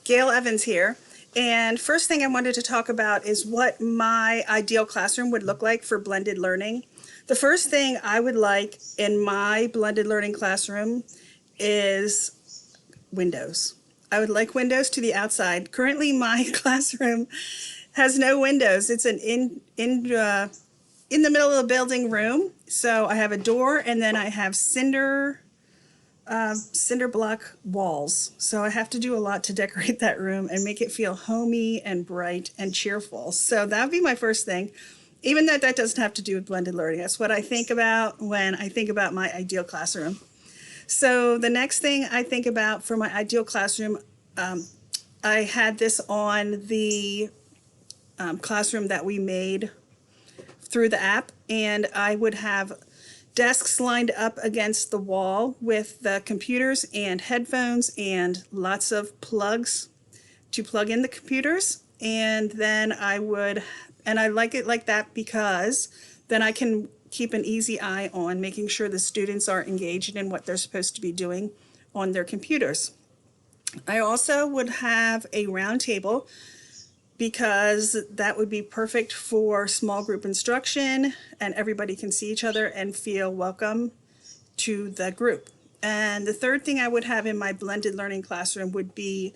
Gayle Evans here, and first thing I wanted to talk about is what my ideal classroom would look like for blended learning. The first thing I would like in my blended learning classroom is windows. I would like windows to the outside. Currently my classroom has no windows. It's an in the middle of the building room, so I have a door and then I have cinder block walls. So I have to do a lot to decorate that room and make it feel homey and bright and cheerful. So that would be my first thing, even though that doesn't have to do with blended learning. That's what I think about when I think about my ideal classroom. So the next thing I think about for my ideal classroom, I had this on the classroom that we made through the app, and I would have desks lined up against the wall with the computers and headphones and lots of plugs to plug in the computers. And then I like it like that because then I can keep an easy eye on making sure the students are engaged in what they're supposed to be doing on their computers. I also would have a round table because that would be perfect for small group instruction and everybody can see each other and feel welcome to the group. And the third thing I would have in my blended learning classroom would be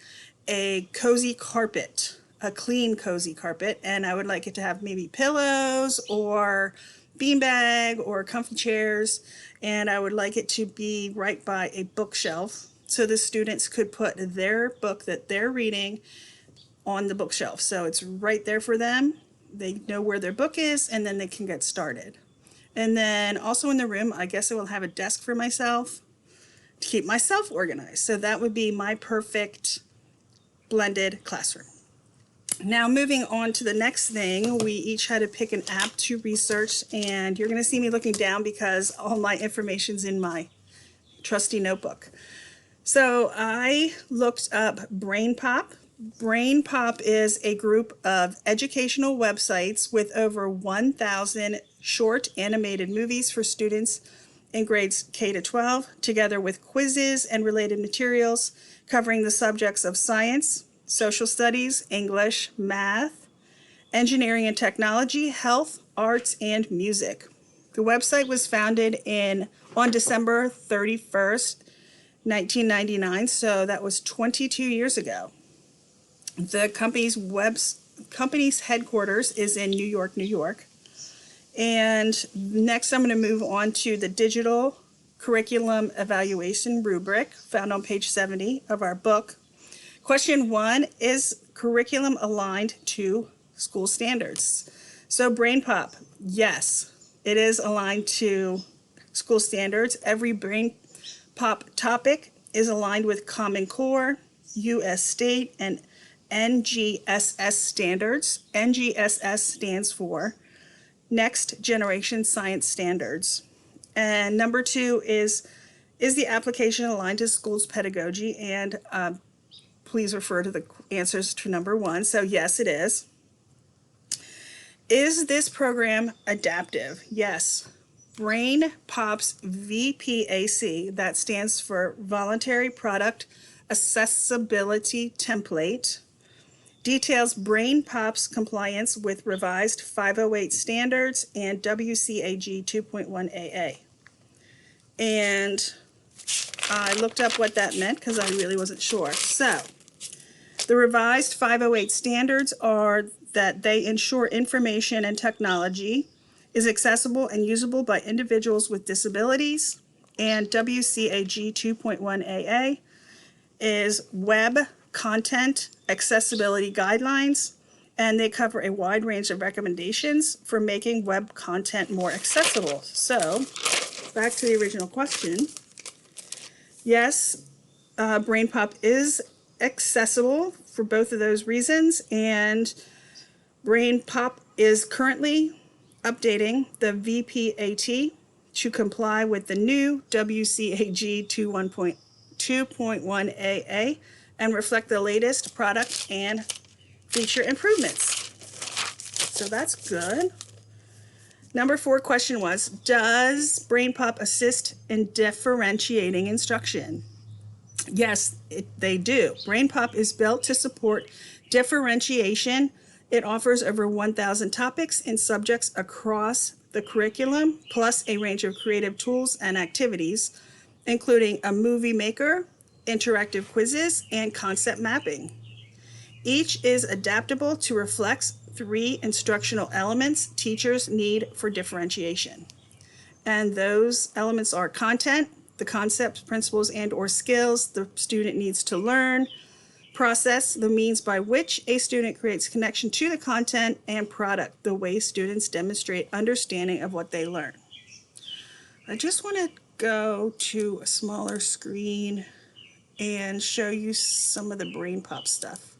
a cozy carpet, a clean cozy carpet, and I would like it to have maybe pillows or beanbag or comfy chairs, and I would like it to be right by a bookshelf so the students could put their book that they're reading on the bookshelf. So it's right there for them. They know where their book is and then they can get started. And then also in the room, I guess I will have a desk for myself to keep myself organized. So that would be my perfect blended classroom. Now moving on to the next thing, we each had to pick an app to research, and you're going to see me looking down because all my information's in my trusty notebook. So I looked up BrainPop. BrainPop is a group of educational websites with over 1,000 short animated movies for students in grades K to 12, together with quizzes and related materials covering the subjects of science, social studies, English, math, engineering and technology, health, arts, and music. The website was founded on December 31st, 1999, so that was 22 years ago. The company's headquarters is in New York, New York. And next I'm going to move on to the digital curriculum evaluation rubric found on page 70 of our book. Question 1, is curriculum aligned to school standards? So BrainPop, yes, it is aligned to school standards. Every BrainPop topic is aligned with Common Core, U.S. State, and NGSS standards. NGSS stands for Next Generation Science Standards. And number 2 is the application aligned to school's pedagogy? And please refer to the answers to number 1. So yes, it is. Is this program adaptive? Yes. BrainPop's VPAC, that stands for Voluntary Product Accessibility Template, details BrainPop's compliance with revised 508 standards and WCAG 2.1AA. And I looked up what that meant because I really wasn't sure. So the revised 508 standards are that they ensure information and technology is accessible and usable by individuals with disabilities, and WCAG 2.1AA is web content accessibility guidelines, and they cover a wide range of recommendations for making web content more accessible. So back to the original question. Yes, BrainPop is accessible for both of those reasons, and BrainPop is currently updating the VPAT to comply with the new WCAG 2.1AA and reflect the latest product and feature improvements. So that's good. Number 4 question was, does BrainPop assist in differentiating instruction? Yes, they do. BrainPop is built to support differentiation. It offers over 1,000 topics and subjects across the curriculum, plus a range of creative tools and activities, including a movie maker, interactive quizzes, and concept mapping. Each is adaptable to reflect 3 instructional elements teachers need for differentiation. And those elements are content, the concepts, principles, and/or skills the student needs to learn; process, the means by which a student creates connection to the content; and product, the way students demonstrate understanding of what they learn. I just want to go to a smaller screen and show you some of the BrainPop stuff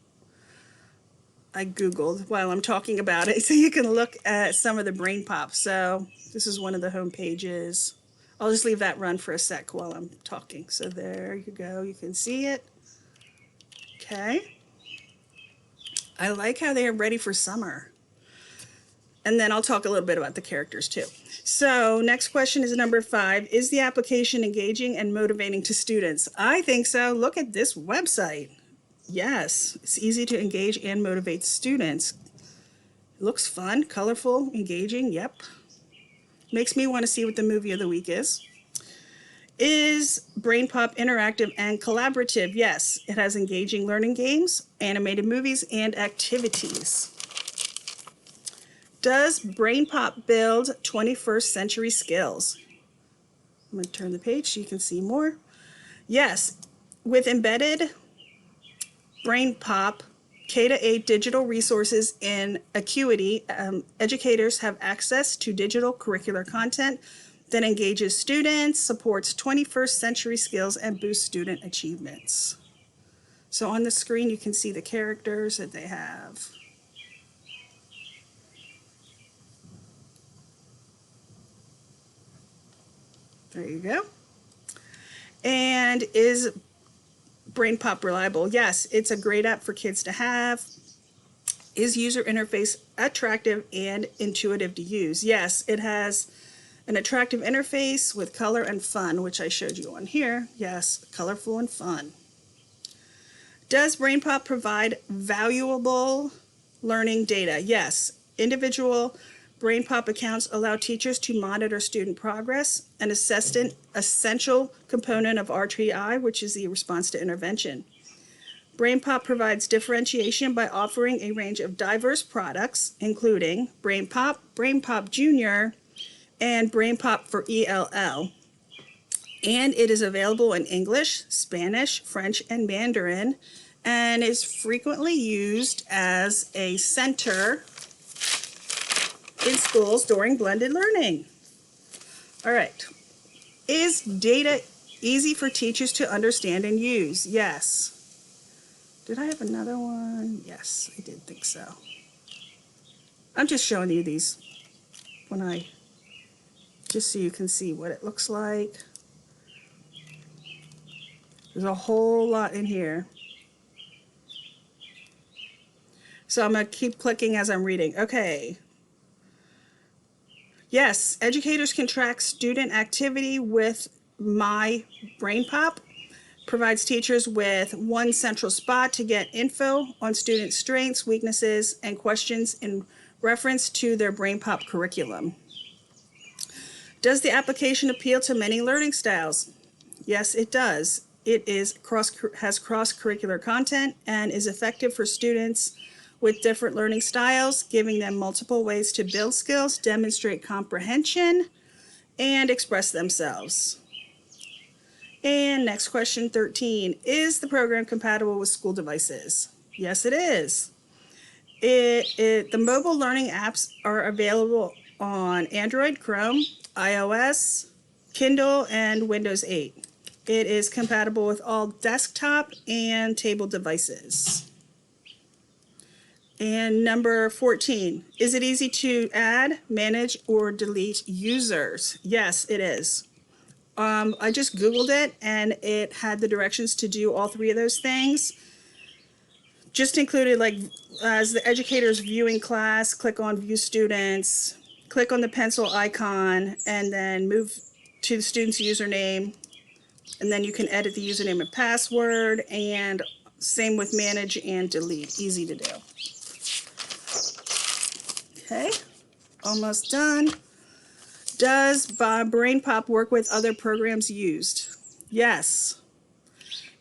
I Googled while I'm talking about it, so you can look at some of the BrainPop. So this is one of the home pages. I'll just leave that run for a sec while I'm talking. So there you go. You can see it. Okay. I like how they are ready for summer. And then I'll talk a little bit about the characters too. So next question is number 5. Is the application engaging and motivating to students? I think so. Look at this website. Yes, it's easy to engage and motivate students. It looks fun, colorful, engaging. Yep. Makes me want to see what the movie of the week is. Is BrainPop interactive and collaborative? Yes, it has engaging learning games, animated movies, and activities. Does BrainPop build 21st century skills? I'm going to turn the page so you can see more. Yes, with embedded BrainPop K-8 digital resources in Acuity, educators have access to digital curricular content that engages students, supports 21st century skills, and boosts student achievements. So on the screen you can see the characters that they have. There you go. And is BrainPop reliable? Yes, it's a great app for kids to have. Is user interface attractive and intuitive to use? Yes, it has an attractive interface with color and fun, which I showed you on here. Yes, colorful and fun. Does BrainPop provide valuable learning data? Yes, individual BrainPop accounts allow teachers to monitor student progress, an essential component of RTI, which is the response to intervention. BrainPop provides differentiation by offering a range of diverse products, including BrainPop, BrainPop Junior, and BrainPop for ELL. And it is available in English, Spanish, French, and Mandarin, and is frequently used as a center in schools during blended learning. All right. Is data easy for teachers to understand and use? Yes. Did I have another one? Yes, I did think so. I'm just showing you these just so you can see what it looks like. There's a whole lot in here. So I'm going to keep clicking as I'm reading. Okay. Yes, educators can track student activity with My BrainPop. Provides teachers with one central spot to get info on student strengths, weaknesses, and questions in reference to their BrainPop curriculum. Does the application appeal to many learning styles? Yes, it does. It has cross-curricular content and is effective for students with different learning styles, giving them multiple ways to build skills, demonstrate comprehension, and express themselves. And next question, 13. Is the program compatible with school devices? Yes, it is. The mobile learning apps are available on Android, Chrome, iOS, Kindle, and Windows 8. It is compatible with all desktop and table devices. And number 14, is it easy to add, manage, or delete users? Yes, it is. I just Googled it, and it had the directions to do all 3 of those things. Just included, like, as the educator is viewing class, click on View Students, click on the pencil icon, and then move to the student's username, And then you can edit the username and password, and same with manage and delete. Easy to do. Okay, almost done. Does BrainPop work with other programs used? Yes.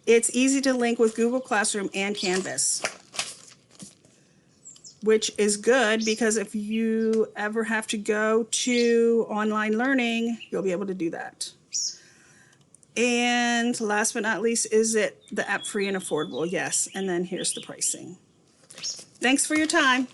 It's easy to link with Google Classroom and Canvas, which is good because if you ever have to go to online learning, you'll be able to do that. And last but not least, is it the app free and affordable? Yes. And then here's the pricing. Thanks for your time.